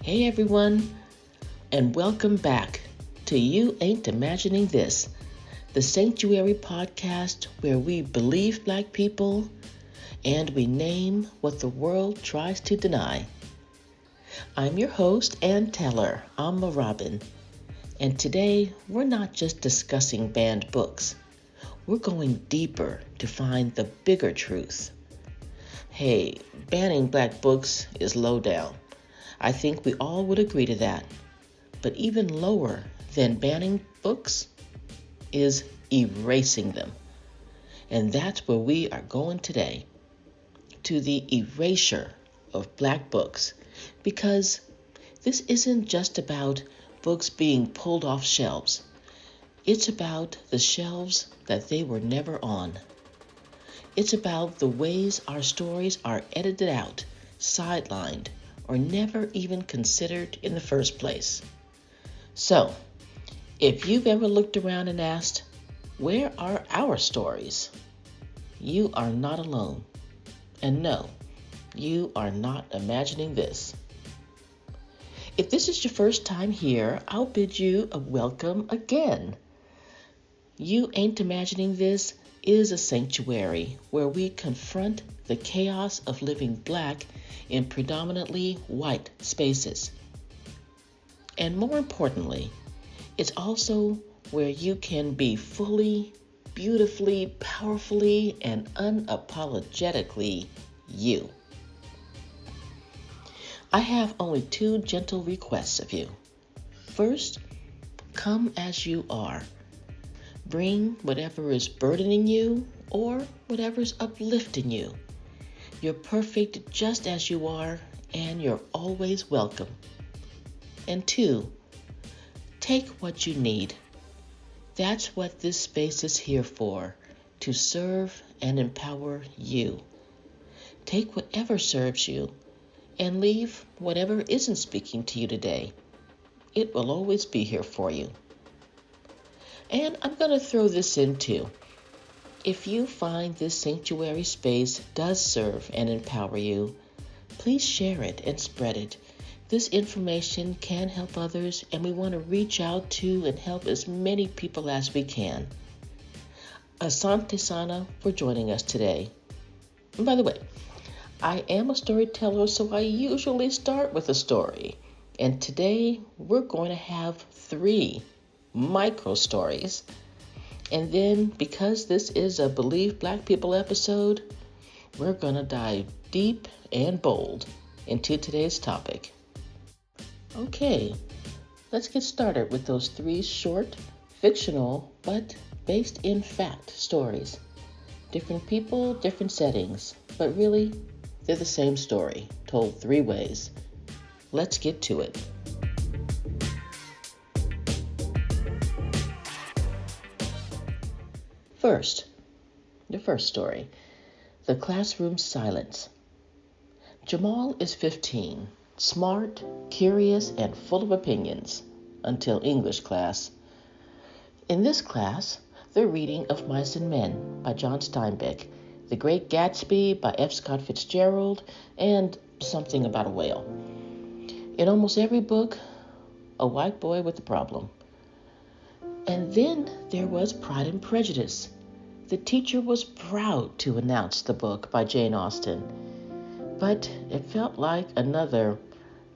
Hey everyone, and welcome back to You Ain't Imagining This, the Sanctuary podcast where we believe Black people and we name what the world tries to deny. I'm your host and teller, Amma Robin, and today we're not just discussing banned books. We're going deeper to find the bigger truth. Hey, banning Black books is low down. I think we all would agree to that. But even lower than banning books is erasing them. And that's where we are going today, to the erasure of Black books. Because this isn't just about books being pulled off shelves. It's about the shelves that they were never on. It's about the ways our stories are edited out, sidelined, or never even considered in the first place. So, if you've ever looked around and asked, where are our stories? You are not alone. And no, you are not imagining this. If this is your first time here, I'll bid you a welcome again. You Ain't Imagining This is a sanctuary where we confront the chaos of living Black in predominantly white spaces. And more importantly, it's also where you can be fully, beautifully, powerfully, and unapologetically you. I have only two gentle requests of you. First, come as you are. Bring whatever is burdening you or whatever's uplifting you. You're perfect just as you are, and you're always welcome. And two, take what you need. That's what this space is here for, to serve and empower you. Take whatever serves you, and leave whatever isn't speaking to you today. It will always be here for you. And I'm going to throw this in too. If you find this sanctuary space does serve and empower you, please share it and spread it. This information can help others, and we want to reach out to and help as many people as we can. Asante Sana for joining us today. And by the way, I am a storyteller, so I usually start with a story. And today we're going to have 3 micro stories. And then, because this is a Believe Black People episode, we're going to dive deep and bold into today's topic. Okay, let's get started with those 3 short, fictional, but based in fact stories. Different people, different settings, but really, they're the same story, told 3 ways. Let's get to it. First, the first story, The Classroom Silence. Jamal is 15, smart, curious, and full of opinions, until English class. In this class, they're reading Of Mice and Men by John Steinbeck, The Great Gatsby by F. Scott Fitzgerald, and something about a whale. In almost every book, a white boy with a problem. And then there was Pride and Prejudice. The teacher was proud to announce the book by Jane Austen, but it felt like another,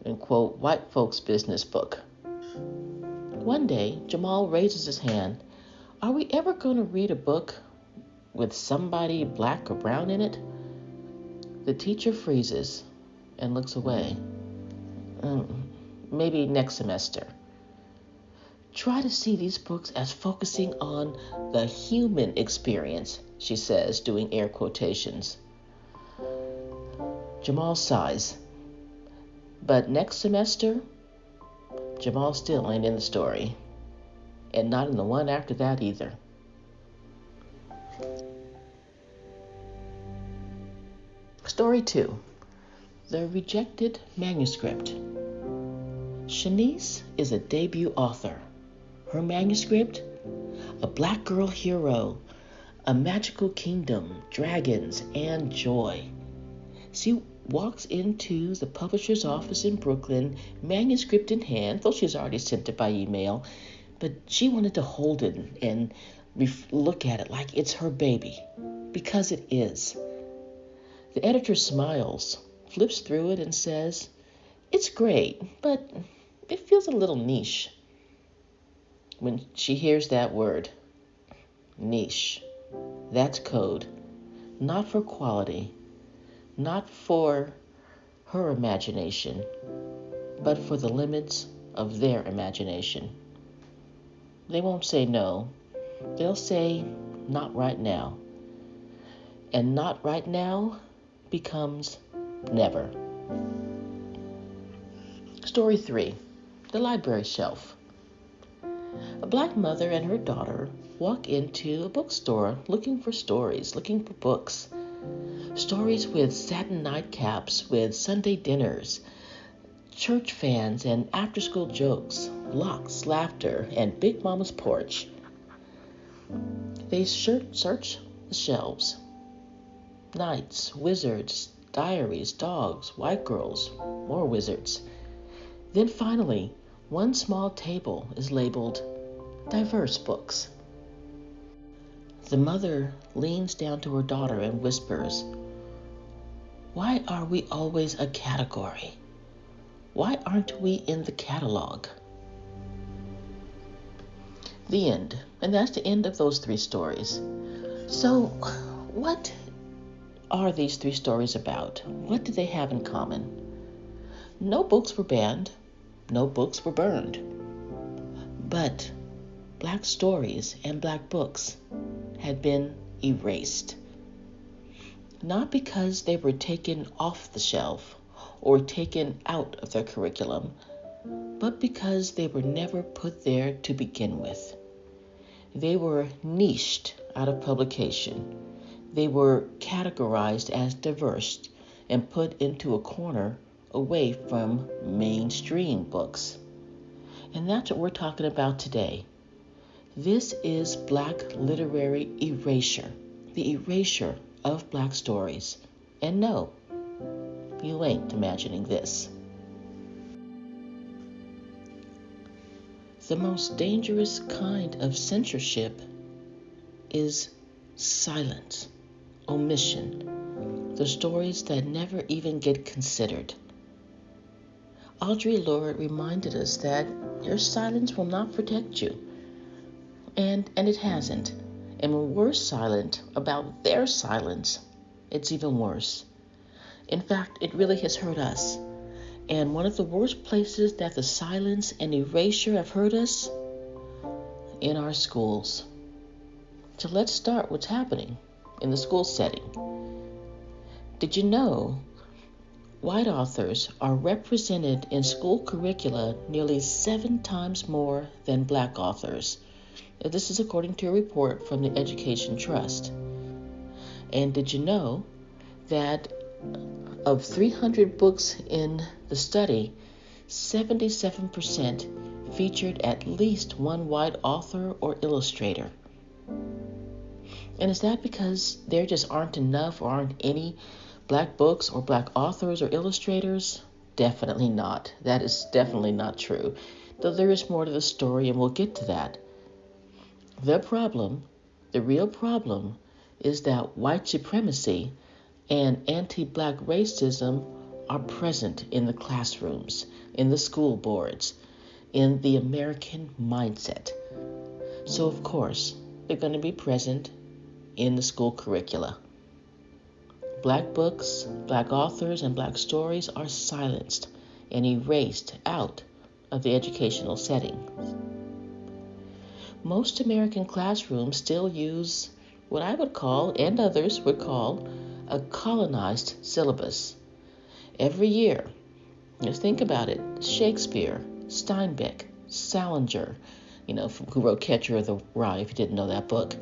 in quote, white folks' business book. One day, Jamal raises his hand. Are we ever going to read a book with somebody Black or brown in it? The teacher freezes and looks away. Maybe next semester. Try to see these books as focusing on the human experience, she says, doing air quotations. Jamal sighs. But next semester, Jamal still ain't in the story. And not in the one after that either. Story 2. The Rejected Manuscript. Shanice is a debut author. Her manuscript? A Black girl hero, a magical kingdom, dragons, and joy. See, walks into the publisher's office in Brooklyn, manuscript in hand, though she's already sent it by email, but she wanted to hold it and look at it like it's her baby, because it is. The editor smiles, flips through it, and says, "It's great, but it feels a little niche." When she hears that word, niche, that's code. Not for quality, not for her imagination, but for the limits of their imagination. They won't say no. They'll say, "Not right now." And not right now becomes never. Story 3, The Library Shelf. A black mother and her daughter walk into a bookstore looking for stories, looking for books. Stories with satin nightcaps, with Sunday dinners, church fans and after-school jokes, locks, laughter, and Big Mama's porch. They search the shelves. Knights, wizards, diaries, dogs, white girls, more wizards. Then finally, one small table is labeled diverse books. The mother leans down to her daughter and whispers, "Why are we always a category? Why aren't we in the catalog?" The end. And that's the end of those 3 stories. So, what are these 3 stories about? What do they have in common? No books were banned. No books were burned. But black stories and black books had been erased. Not because they were taken off the shelf or taken out of their curriculum, but because they were never put there to begin with. They were niched out of publication. They were categorized as diverse and put into a corner away from mainstream books. And that's what we're talking about today. This is Black literary erasure, the erasure of black stories. And no, you ain't imagining this. The most dangerous kind of censorship is silence, omission, the stories that never even get considered. Audre Lorde reminded us that your silence will not protect you. And it hasn't. And when we're silent about their silence, it's even worse. In fact, it really has hurt us. And one of the worst places that the silence and erasure have hurt us, in our schools. So let's start what's happening in the school setting. Did you know white authors are represented in school curricula nearly 7 times more than black authors? This is according to a report from the Education Trust. And did you know that of 300 books in the study, 77% featured at least one white author or illustrator? And is that because there just aren't enough or aren't any black books or black authors or illustrators? Definitely not. That is definitely not true. Though there is more to the story, and we'll get to that. The real problem, is that white supremacy and anti-black racism are present in the classrooms, in the school boards, in the American mindset. So of course, they're going to be present in the school curricula. Black books, black authors, and black stories are silenced and erased out of the educational setting. Most American classrooms still use what I would call, and others would call, a colonized syllabus. Every year, just think about it, Shakespeare, Steinbeck, Salinger, who wrote Catcher in the Rye, if you didn't know that book,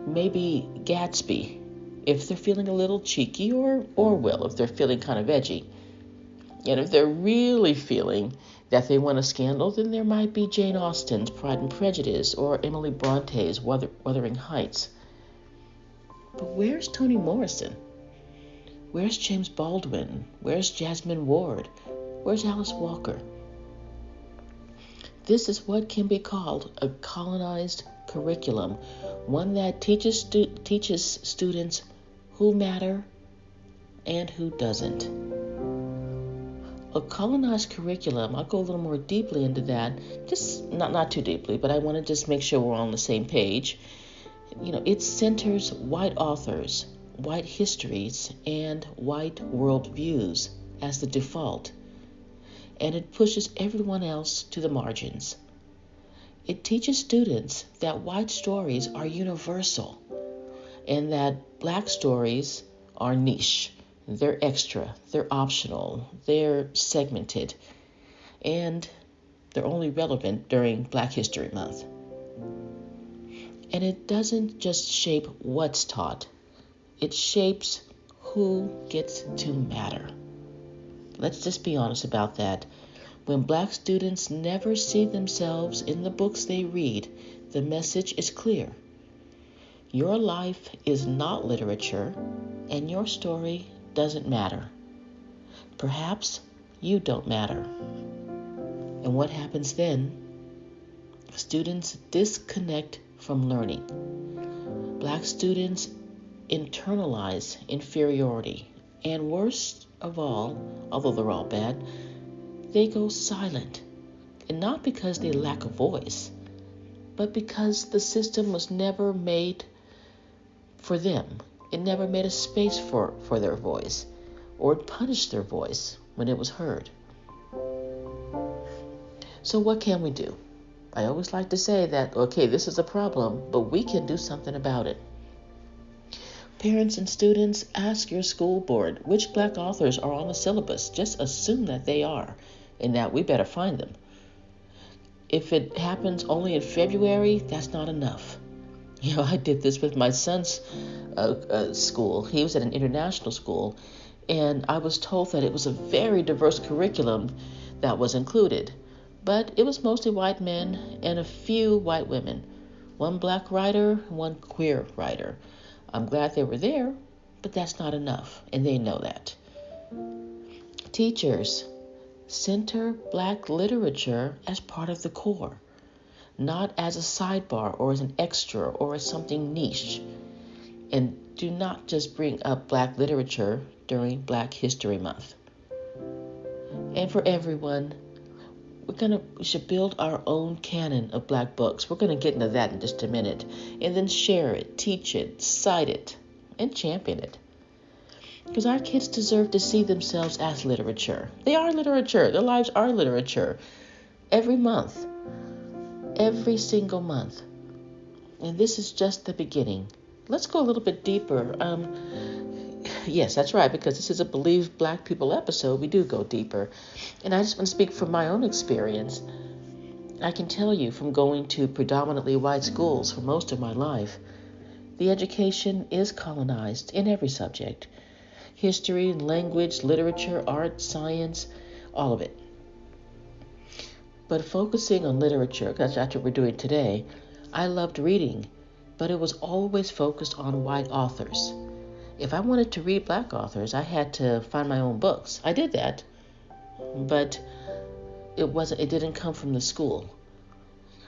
maybe Gatsby, if they're feeling a little cheeky, or Orwell, if they're feeling kind of edgy. And if they're really feeling that they want a scandal, then there might be Jane Austen's Pride and Prejudice or Emily Bronte's Wuthering Heights. But where's Toni Morrison? Where's James Baldwin? Where's Jasmine Ward? Where's Alice Walker? This is what can be called a colonized curriculum, one that teaches students who matter and who doesn't. A colonized curriculum, I'll go a little more deeply into that, just not too deeply, but I want to just make sure we're on the same page. It centers white authors, white histories, and white worldviews as the default, and it pushes everyone else to the margins. It teaches students that white stories are universal and that black stories are niche. They're extra, they're optional, they're segmented, and they're only relevant during Black History Month. And it doesn't just shape what's taught, it shapes who gets to matter. Let's just be honest about that. When Black students never see themselves in the books they read, the message is clear. Your life is not literature, and your story doesn't matter. Perhaps you don't matter. And what happens then? Students disconnect from learning. Black students internalize inferiority. And worst of all, although they're all bad, they go silent. And not because they lack a voice, but because the system was never made for them. It never made a space for their voice, or it punished their voice when it was heard. So what can we do? I always like to say that, okay, this is a problem, but we can do something about it. Parents and students, ask your school board which Black authors are on the syllabus. Just assume that they are, and that we better find them. If it happens only in February, that's not enough. I did this with my son's school. He was at an international school, and I was told that it was a very diverse curriculum that was included. But it was mostly white men and a few white women. One Black writer, one queer writer. I'm glad they were there, but that's not enough, and they know that. Teachers, center Black literature as part of the core, not as a sidebar or as an extra or as something niche. And do not just bring up Black literature during Black History Month. And for everyone, we should build our own canon of Black books. We're going to get into that in just a minute. And then share it, teach it, cite it, and champion it. Because our kids deserve to see themselves as literature. They are literature. Their lives are literature. Every month. Every single month. And this is just the beginning. Let's go a little bit deeper. Yes, that's right, because this is a Believe Black People episode. We do go deeper. And I just want to speak from my own experience. I can tell you from going to predominantly white schools for most of my life, the education is colonized in every subject. History, language, literature, art, science, all of it. But focusing on literature, because that's what we're doing today, I loved reading, but it was always focused on white authors. If I wanted to read Black authors, I had to find my own books. I did that, but it didn't come from the school.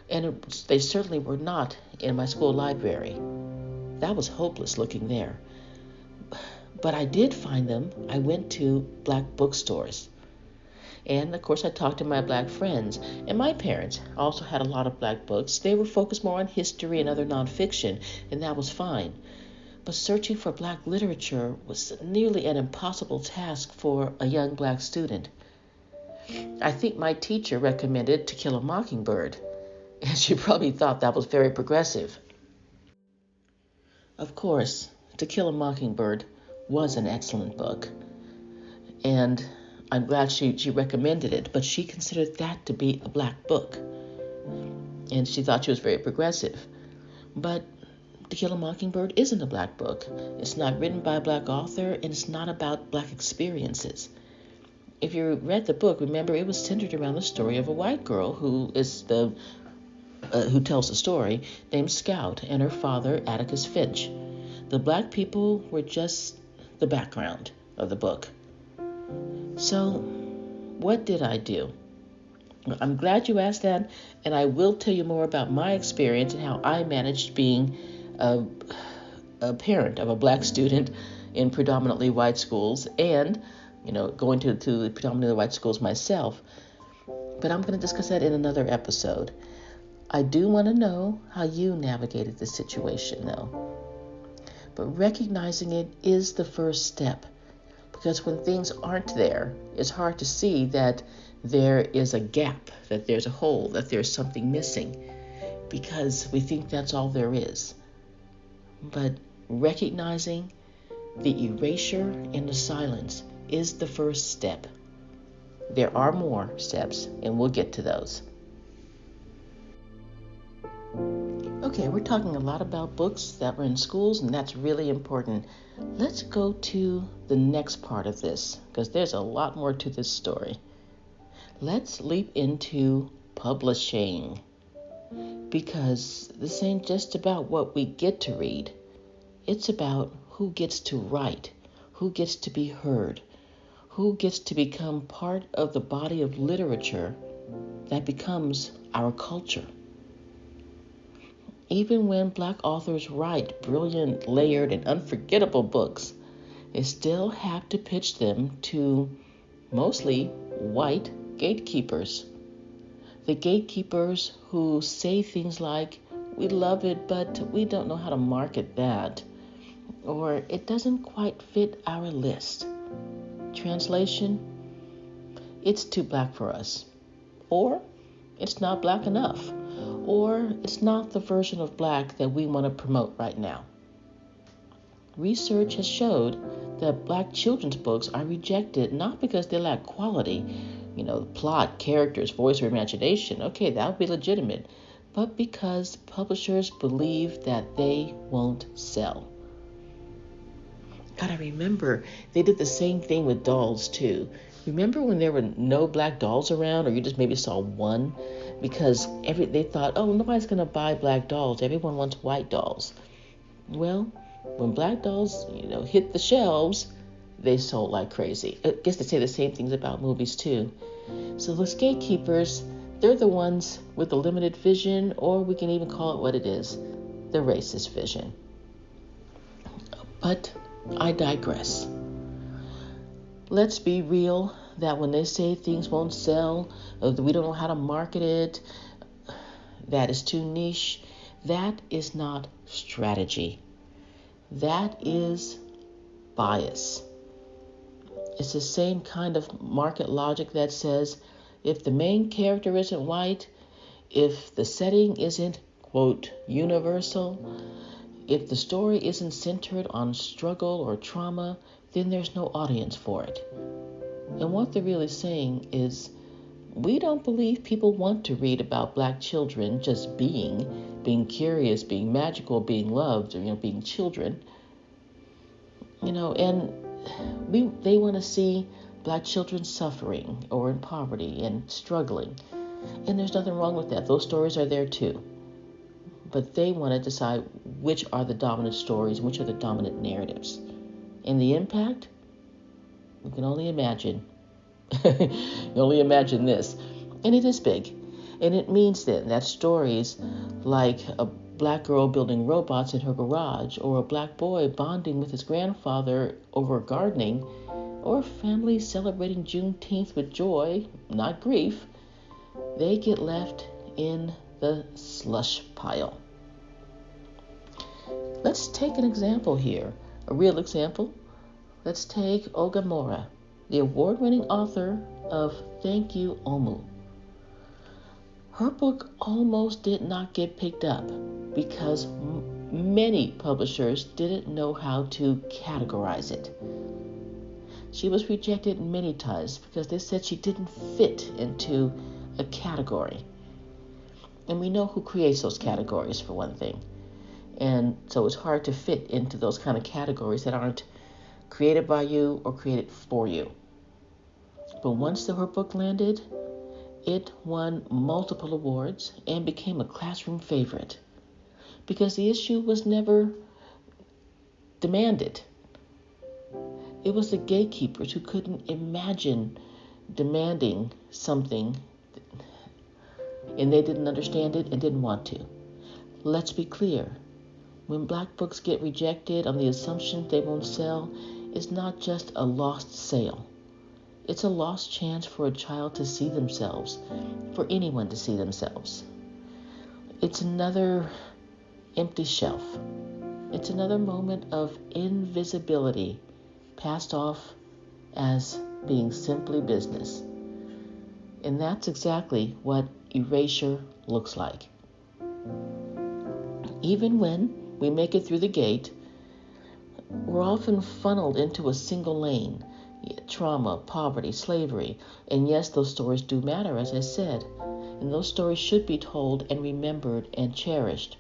And they certainly were not in my school library. That was hopeless looking there. But I did find them. I went to Black bookstores. And of course I talked to my Black friends. And my parents also had a lot of Black books. They were focused more on history and other nonfiction, and that was fine. But searching for Black literature was nearly an impossible task for a young Black student. I think my teacher recommended To Kill a Mockingbird, and she probably thought that was very progressive. Of course, To Kill a Mockingbird was an excellent book, and I'm glad she recommended it, but she considered that to be a Black book, and she thought she was very progressive. But To Kill a Mockingbird isn't a Black book. It's not written by a Black author, and it's not about Black experiences. If you read the book, remember it was centered around the story of a white girl who tells the story, named Scout, and her father, Atticus Finch. The Black people were just the background, of the book. So, what did I do? I'm glad you asked that, and I will tell you more about my experience and how I managed being a parent of a black student in predominantly white schools and, going to the predominantly white schools myself. But I'm going to discuss that in another episode. I do want to know how you navigated the situation, though. But recognizing it is the first step, because when things aren't there, it's hard to see that there is a gap, that there's a hole, that there's something missing, because we think that's all there is. But recognizing the erasure and the silence is the first step. There are more steps, and we'll get to those. Okay, we're talking a lot about books that were in schools, and that's really important. Let's go to the next part of this, because there's a lot more to this story. Let's leap into publishing, because this ain't just about what we get to read. It's about who gets to write, who gets to be heard, who gets to become part of the body of literature that becomes our culture. Even when black authors write brilliant, layered, and unforgettable books, they still have to pitch them to mostly white gatekeepers. The gatekeepers who say things like, "We love it, but we don't know how to market that," or "It doesn't quite fit our list." Translation: it's too black for us, or it's not black enough, or it's not the version of black that we want to promote right now. Research has showed that black children's books are rejected not because they lack quality, plot, characters, voice, or imagination. Okay, that would be legitimate, but because publishers believe that they won't sell. Gotta remember, they did the same thing with dolls too. Remember when there were no black dolls around, or you just maybe saw one? Because they thought, oh, nobody's gonna buy black dolls. Everyone wants white dolls. Well, when black dolls, hit the shelves, they sold like crazy. I guess they say the same things about movies too. So those gatekeepers, they're the ones with the limited vision, or we can even call it what it is, the racist vision. But I digress. Let's be real that when they say things won't sell, or that we don't know how to market it, that is too niche, that is not strategy. That is bias. It's the same kind of market logic that says if the main character isn't white, if the setting isn't, quote, universal, if the story isn't centered on struggle or trauma, then there's no audience for it. And what they're really saying is, we don't believe people want to read about black children just being curious, being magical, being loved, or being children. And they want to see black children suffering or in poverty and struggling. And there's nothing wrong with that. Those stories are there too. But they want to decide which are the dominant stories, which are the dominant narratives. And the impact? We can only imagine. You only imagine this. And it is big. And it means then that stories like a black girl building robots in her garage, or a black boy bonding with his grandfather over gardening, or families celebrating Juneteenth with joy, not grief, they get left in the slush pile. Let's take an example here, a real example. Let's take Oga Mora, the award-winning author of Thank You, Omu. Her book almost did not get picked up because many publishers didn't know how to categorize it. She was rejected many times because they said she didn't fit into a category. And we know who creates those categories, for one thing. And so it's hard to fit into those kind of categories that aren't created by you or created for you. But once her book landed, it won multiple awards and became a classroom favorite because the issue was never demanded. It was the gatekeepers who couldn't imagine demanding something and they didn't understand it and didn't want to. Let's be clear. When black books get rejected on the assumption they won't sell, it's not just a lost sale. It's a lost chance for a child to see themselves, for anyone to see themselves. It's another empty shelf. It's another moment of invisibility passed off as being simply business. And that's exactly what erasure looks like. Even when we make it through the gate, we're often funneled into a single lane. Trauma, poverty, slavery. And yes, those stories do matter, as I said. And those stories should be told and remembered and cherished.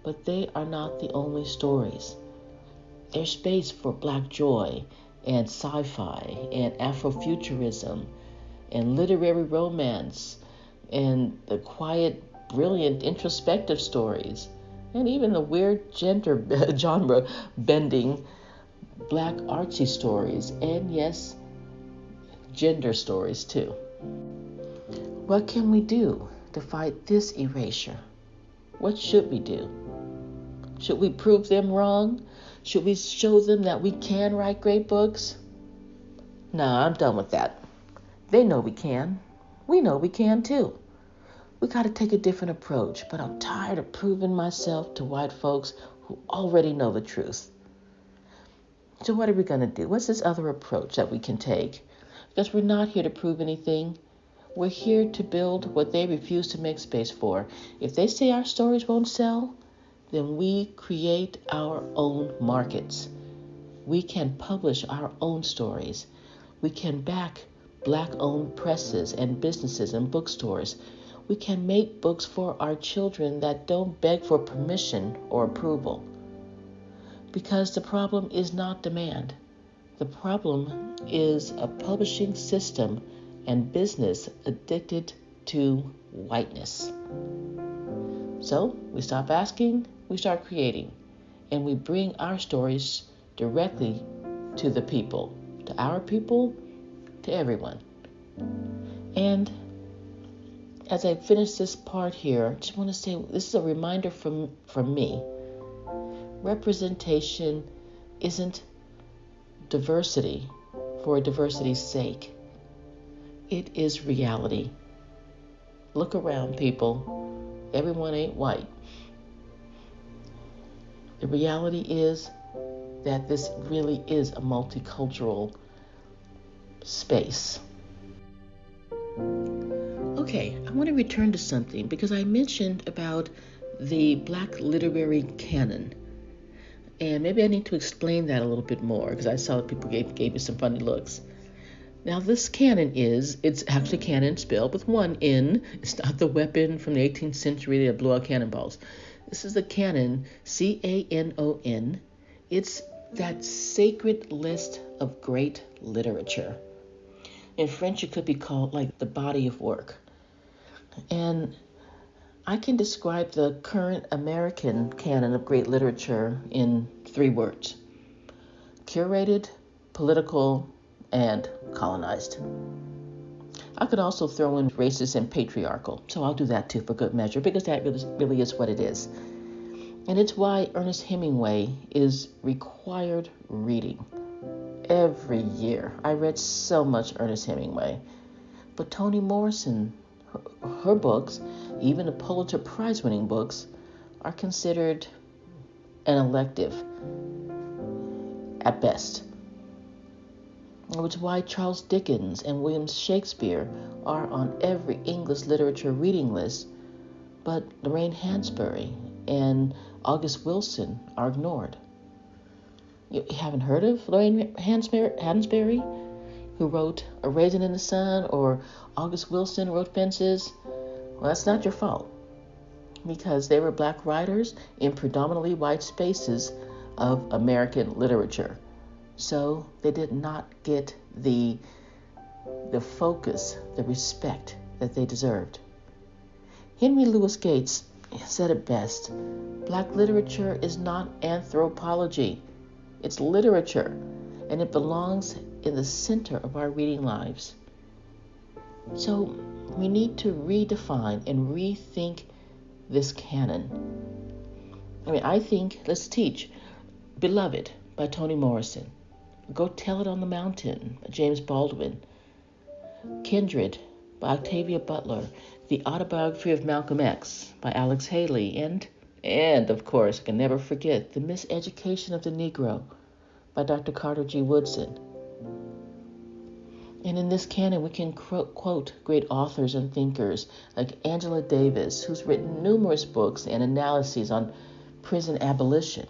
But they are not the only stories. There's space for black joy and sci-fi and Afrofuturism and literary romance and the quiet, brilliant, introspective stories and even the weird genre bending black artsy stories and, yes, gender stories too. What can we do to fight this erasure? What should we do? Should we prove them wrong? Should we show them that we can write great books? Nah, I'm done with that. They know we can. We know we can too. We got to take a different approach, but I'm tired of proving myself to white folks who already know the truth. So what are we going to do? What's this other approach that we can take? Because we're not here to prove anything. We're here to build what they refuse to make space for. If they say our stories won't sell, then we create our own markets. We can publish our own stories. We can back black-owned presses and businesses and bookstores. We can make books for our children that don't beg for permission or approval. Because the problem is not demand. The problem is a publishing system and business addicted to whiteness. So we stop asking, we start creating, and we bring our stories directly to the people, to our people, to everyone. And as I finish this part here, I just want to say this is a reminder from me. Representation isn't diversity for diversity's sake. It is reality. Look around, people. Everyone ain't white. The reality is that this really is a multicultural space. Okay, I want to return to something because I mentioned about the black literary canon. And maybe I need to explain that a little bit more because I saw that people gave me some funny looks. Now this canon it's actually canon spelled with one N. It's not the weapon from the 18th century that blew out cannonballs. This is the canon, C-A-N-O-N. It's that sacred list of great literature. In French, it could be called like the body of work. And I can describe the current American canon of great literature in 3 words: curated, political, and colonized. I could also throw in racist and patriarchal, so I'll do that too for good measure because that really is what it is. And it's why Ernest Hemingway is required reading every year. I read so much Ernest Hemingway. But Toni Morrison, her books, even the Pulitzer Prize-winning books, are considered an elective at best. Which is why Charles Dickens and William Shakespeare are on every English literature reading list, but Lorraine Hansberry and August Wilson are ignored. You haven't heard of Lorraine Hansberry, who wrote A Raisin in the Sun, or August Wilson wrote Fences? Well, that's not your fault, because they were black writers in predominantly white spaces of American literature. So they did not get the focus, the respect that they deserved. Henry Louis Gates said it best: black literature is not anthropology. It's literature. and it belongs in the center of our reading lives. So we need to redefine and rethink this canon. I think, let's teach Beloved by Toni Morrison. Go Tell It on the Mountain by James Baldwin. Kindred by Octavia Butler. The Autobiography of Malcolm X by Alex Haley. And of course, I can never forget The Miseducation of the Negro by Dr. Carter G. Woodson. And in this canon, we can quote great authors and thinkers like Angela Davis, who's written numerous books and analyses on prison abolition,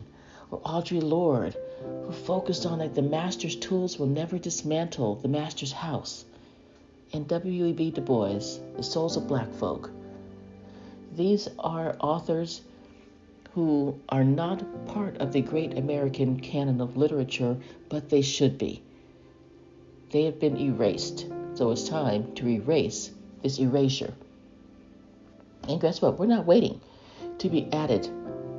or Audre Lorde, who focused on the master's tools will never dismantle the master's house, and W.E.B. Du Bois, The Souls of Black Folk. These are authors who are not part of the great American canon of literature, but they should be. They have been erased, so it's time to erase this erasure. And guess what? We're not waiting to be added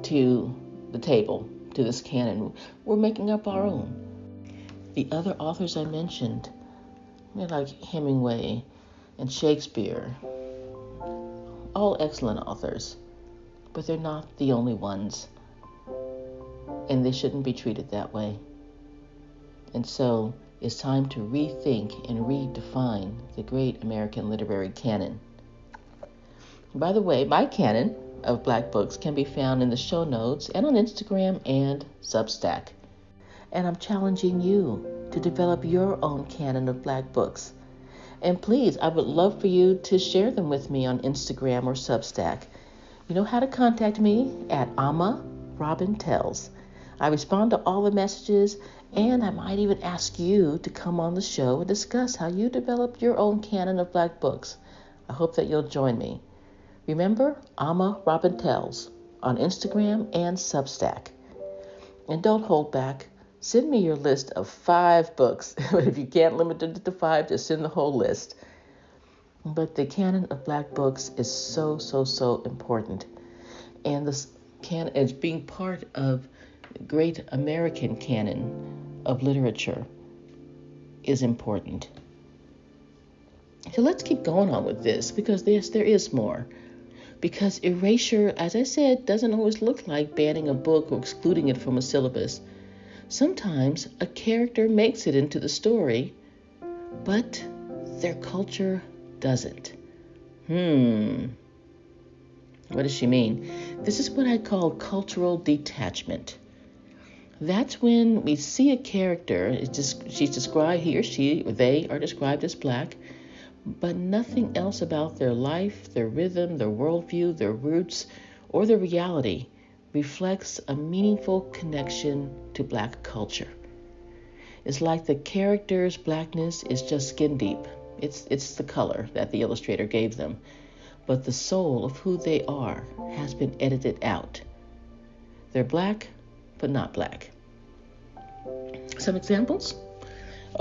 to the table, to this canon. We're making up our own. The other authors I mentioned, like Hemingway and Shakespeare, all excellent authors, but they're not the only ones, and they shouldn't be treated that way. And so it's time to rethink and redefine the great American literary canon. By the way, my canon of Black Books can be found in the show notes and on Instagram and Substack. And I'm challenging you to develop your own canon of Black Books. And please, I would love for you to share them with me on Instagram or Substack. You know how to contact me at Ama Robin Tells. I respond to all the messages, and I might even ask you to come on the show and discuss how you developed your own canon of Black Books. I hope that you'll join me. Remember, Ama Robin Tells on Instagram and Substack. And don't hold back. Send me your list of 5 books. If you can't limit it to 5, just send the whole list. But the canon of Black Books is so, so, so important. And this canon is being part of the great American canon of literature is important. So let's keep going on with this, because there is more. Because erasure, as I said, doesn't always look like banning a book or excluding it from a syllabus. Sometimes a character makes it into the story, but their culture doesn't. What does she mean? This is what I call cultural detachment. That's when we see a character, she's described, he or she, or they are described as Black, but nothing else about their life, their rhythm, their worldview, their roots, or their reality reflects a meaningful connection to Black culture. It's like the character's Blackness is just skin deep. It's the color that the illustrator gave them, but the soul of who they are has been edited out. They're Black, but not Black. Some examples?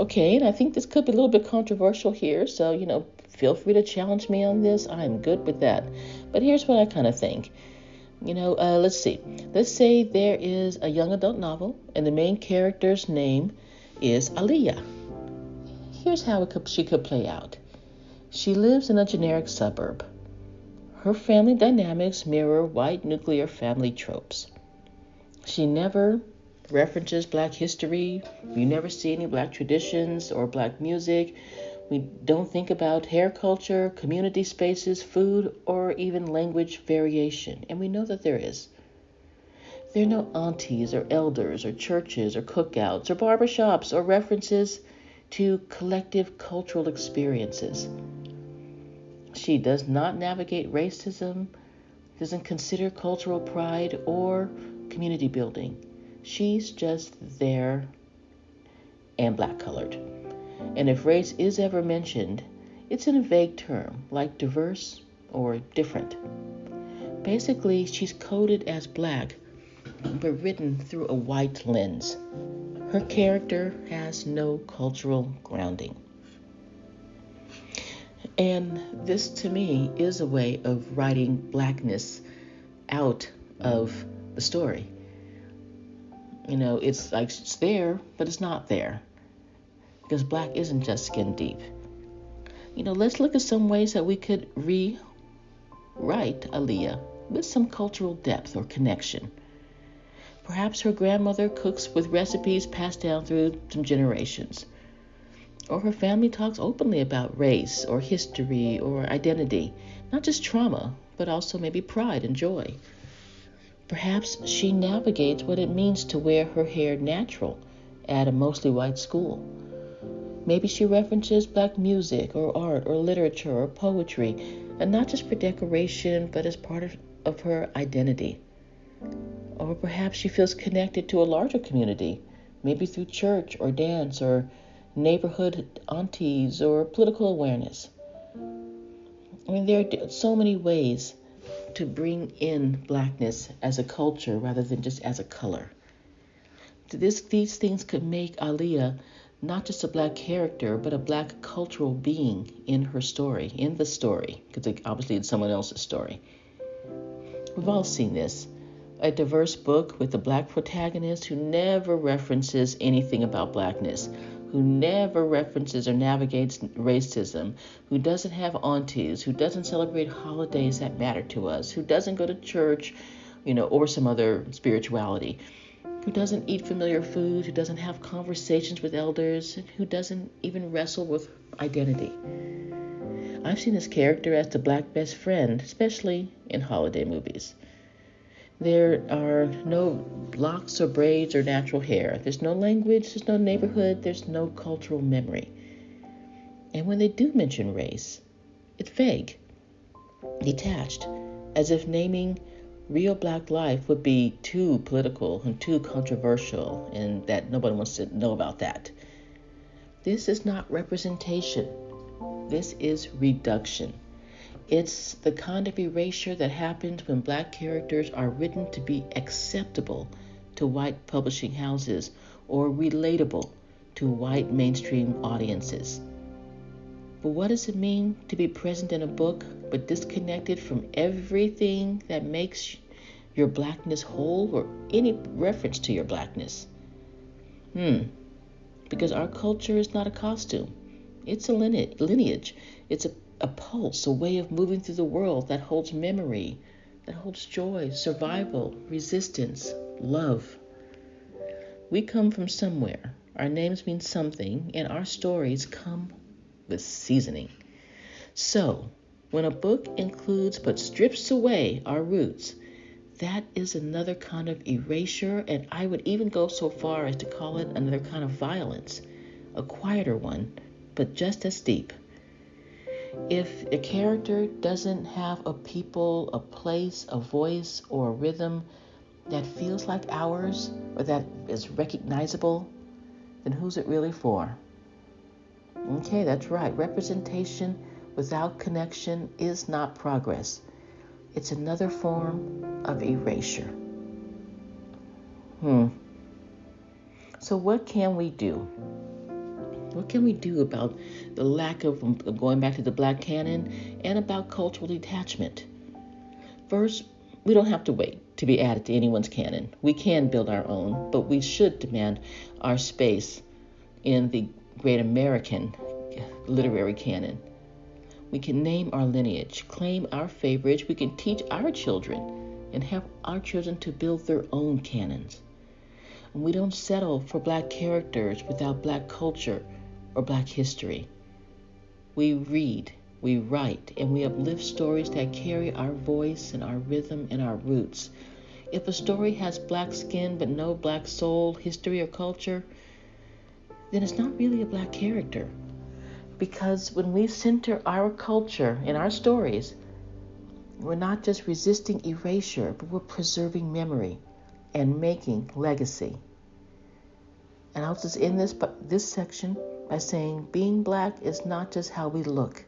Okay, and I think this could be a little bit controversial here, so, feel free to challenge me on this. I'm good with that. But here's what I kind of think. Let's see. Let's say there is a young adult novel, and the main character's name is Aliyah. Here's how she could play out. She lives in a generic suburb. Her family dynamics mirror white nuclear family tropes. She never references Black history. We never see any Black traditions or Black music. We don't think about hair culture, community spaces, food, or even language variation. And we know that there is. There are no aunties or elders or churches or cookouts or barbershops or references to collective cultural experiences. She does not navigate racism, doesn't consider cultural pride or community building. She's just there and Black-colored. And if race is ever mentioned, it's in a vague term, like diverse or different. Basically, she's coded as Black, but written through a white lens. Her character has no cultural grounding. And this, to me, is a way of writing Blackness out of the story. It's like it's there, but it's not there. because black isn't just skin deep. Let's look at some ways that we could rewrite Aaliyah with some cultural depth or connection. Perhaps her grandmother cooks with recipes passed down through some generations. Or her family talks openly about race or history or identity, not just trauma, but also maybe pride and joy. Perhaps she navigates what it means to wear her hair natural at a mostly white school. Maybe she references black music or art or literature or poetry, and not just for decoration, but as part of her identity. Or perhaps she feels connected to a larger community, maybe through church or dance or neighborhood aunties or political awareness. There are so many ways to bring in blackness as a culture rather than just as a color. These things could make Aaliyah not just a black character, but a black cultural being in her story, in the story, because obviously it's someone else's story. We've all seen this. A diverse book with a black protagonist who never references anything about blackness, who never references or navigates racism, who doesn't have aunties, who doesn't celebrate holidays that matter to us, who doesn't go to church, or some other spirituality, who doesn't eat familiar food, who doesn't have conversations with elders, who doesn't even wrestle with identity. I've seen this character as the black best friend, especially in holiday movies. There are no locks or braids or natural hair. There's no language, there's no neighborhood, there's no cultural memory. And when they do mention race, it's vague, detached, as if naming real black life would be too political and too controversial, and that nobody wants to know about that. This is not representation. This is reduction. It's the kind of erasure that happens when black characters are written to be acceptable to white publishing houses or relatable to white mainstream audiences. But what does it mean to be present in a book but disconnected from everything that makes your blackness whole or any reference to your blackness? Because our culture is not a costume. It's a lineage. It's a pulse, a way of moving through the world that holds memory, that holds joy, survival, resistance, love. We come from somewhere. Our names mean something, and our stories come with seasoning. So, when a book includes but strips away our roots, that is another kind of erasure, and I would even go so far as to call it another kind of violence, a quieter one, but just as deep. If a character doesn't have a people, a place, a voice, or a rhythm that feels like ours or that is recognizable, then who's it really for? Okay, that's right. Representation without connection is not progress. It's another form of erasure. So what can we do? What can we do about the lack of going back to the black canon and about cultural detachment? First, we don't have to wait to be added to anyone's canon. We can build our own, but we should demand our space in the great American literary canon. We can name our lineage, claim our favorites. We can teach our children and have our children to build their own canons. And we don't settle for black characters without black culture or black history. We read, we write, and we uplift stories that carry our voice and our rhythm and our roots. If a story has black skin but no black soul, history, or culture, then it's not really a black character. Because when we center our culture in our stories, we're not just resisting erasure, but we're preserving memory and making legacy. And I'll just end this section by saying being black is not just how we look.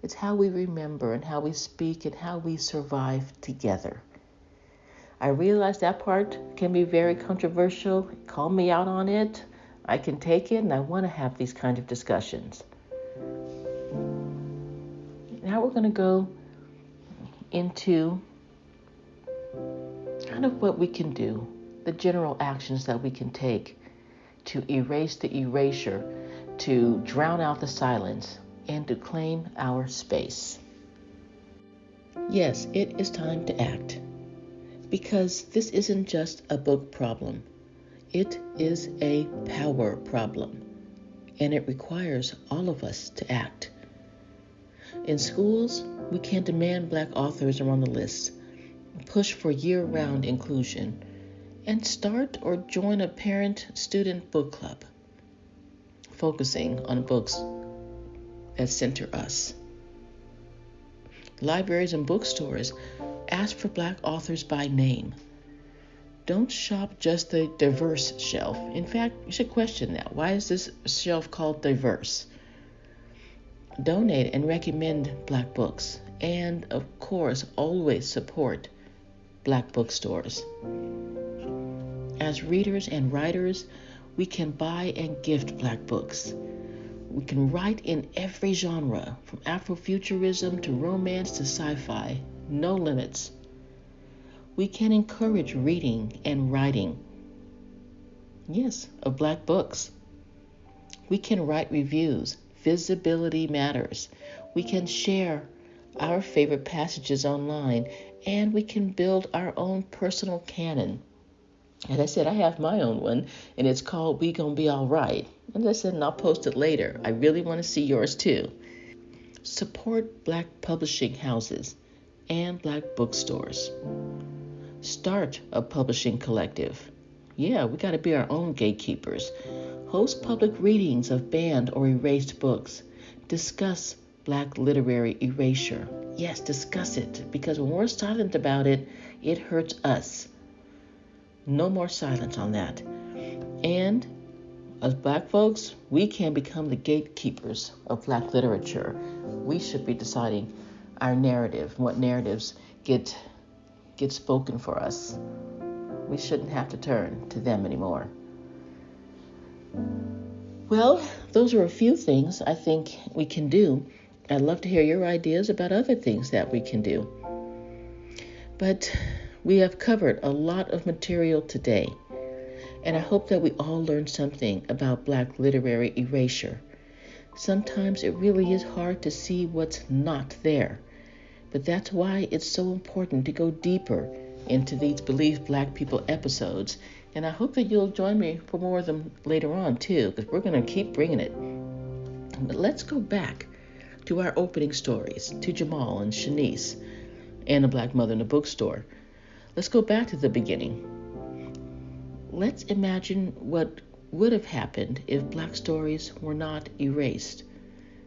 It's how we remember and how we speak and how we survive together. I realize that part can be very controversial. Call me out on it. I can take it, and I want to have these kinds of discussions. Now we're going to go into kind of what we can do, the general actions that we can take to erase the erasure to drown out the silence and to claim our space. Yes, it is time to act, because this isn't just a book problem. It is a power problem, and it requires all of us to act. In schools, we can demand Black authors are on the list, push for year-round inclusion, and start or join a parent-student book club, focusing on books that center us. Libraries and bookstores ask for Black authors by name. Don't shop just the diverse shelf. In fact, you should question that. Why is this shelf called diverse? Donate and recommend Black books. And, of course, always support Black bookstores. As readers and writers, we can buy and gift Black books. We can write in every genre, from Afrofuturism to romance to sci-fi. No limits. We can encourage reading and writing. Yes, of Black books. We can write reviews. Visibility matters. We can share our favorite passages online, and we can build our own personal canon. As I said, I have my own one, and it's called We Gonna Be All Right. As I said, and I'll post it later. I really want to see yours too. Support Black publishing houses and Black bookstores. Start a publishing collective. Yeah, we got to be our own gatekeepers. Host public readings of banned or erased books. Discuss Black literary erasure. Yes, discuss it, because when we're silent about it, it hurts us. No more silence on that. And as Black folks, we can become the gatekeepers of Black literature. We should be deciding our narrative, what narratives get spoken for us. We shouldn't have to turn to them anymore. Well, those are a few things I think we can do. I'd love to hear your ideas about other things that we can do. But we have covered a lot of material today, and I hope that we all learned something about Black literary erasure. Sometimes it really is hard to see what's not there, but that's why it's so important to go deeper into these Believe Black People episodes, and I hope that you'll join me for more of them later on too, because we're going to keep bringing it. But let's go back to our opening stories, to Jamal and Shanice and a Black mother in a bookstore. Let's go back to the beginning. Let's imagine what would have happened if Black stories were not erased,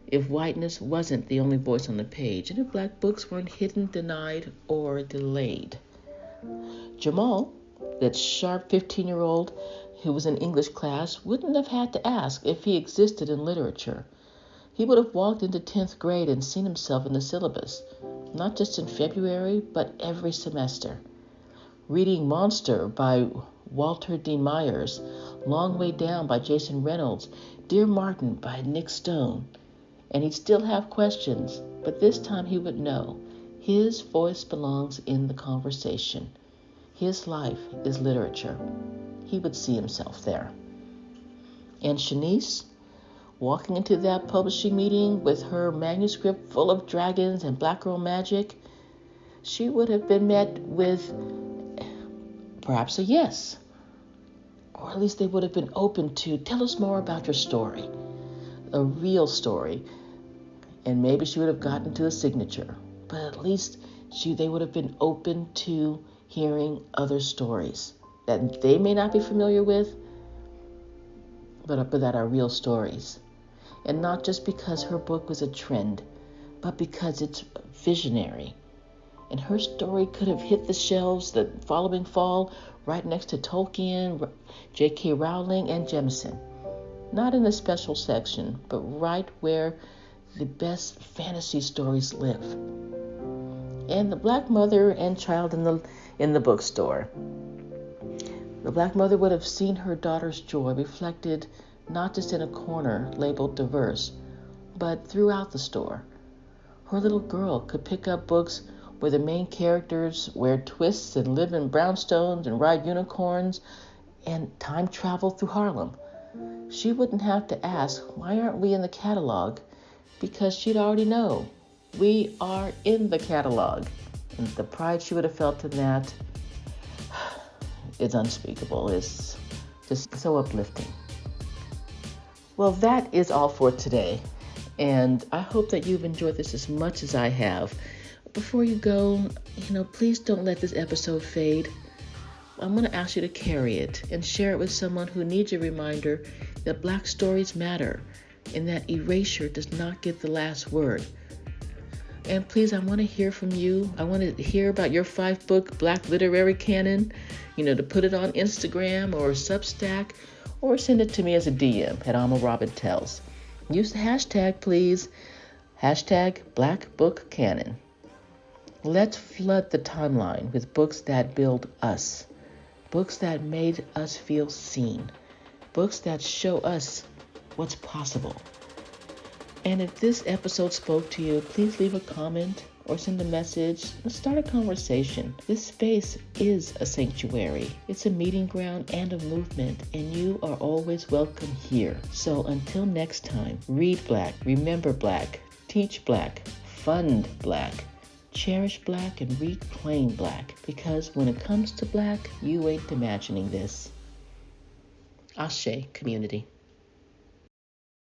if whiteness wasn't the only voice on the page, and if Black books weren't hidden, denied, or delayed. Jamal, that sharp 15-year-old who was in English class, wouldn't have had to ask if he existed in literature. He would have walked into 10th grade and seen himself in the syllabus, not just in February, but every semester. Reading Monster by Walter D. Myers, Long Way Down by Jason Reynolds, Dear Martin by Nick Stone. And he'd still have questions, but this time he would know his voice belongs in the conversation. His life is literature. He would see himself there. And Shanice, walking into that publishing meeting with her manuscript full of dragons and black girl magic, she would have been met with perhaps a yes. Or at least they would have been open to, tell us more about your story, a real story. And maybe she would have gotten to a signature, but at least they would have been open to hearing other stories that they may not be familiar with, but that are real stories. And not just because her book was a trend, but because it's visionary. And her story could have hit the shelves the following fall, right next to Tolkien, J.K. Rowling, and Jemison. Not in the special section, but right where the best fantasy stories live. And the Black mother and child in the bookstore. The Black mother would have seen her daughter's joy reflected not just in a corner labeled diverse, but throughout the store. Her little girl could pick up books where the main characters wear twists and live in brownstones and ride unicorns and time travel through Harlem. she wouldn't have to ask, why aren't we in the catalog? Because she'd already know. We are in the catalog. And the pride she would have felt in that is unspeakable. It's just so uplifting. Well, that is all for today. And I hope that you've enjoyed this as much as I have. Before you go, please don't let this episode fade. I'm going to ask you to carry it and share it with someone who needs a reminder that Black stories matter and that erasure does not get the last word. And please, I want to hear from you. I want to hear about your 5-book Black literary canon, to put it on Instagram or Substack, or send it to me as a DM at Alma Robin Tells. Use the hashtag, please. Hashtag Black Book Canon. Let's flood the timeline with books that build us. Books that made us feel seen. Books that show us what's possible. And if this episode spoke to you, please leave a comment or send a message. Let's start a conversation. This space is a sanctuary. It's a meeting ground and a movement, and you are always welcome here. So until next time, read Black, remember Black, teach Black, fund Black, cherish Black, and reclaim Black. Because when it comes to Black, you ain't imagining this. Ashe, community.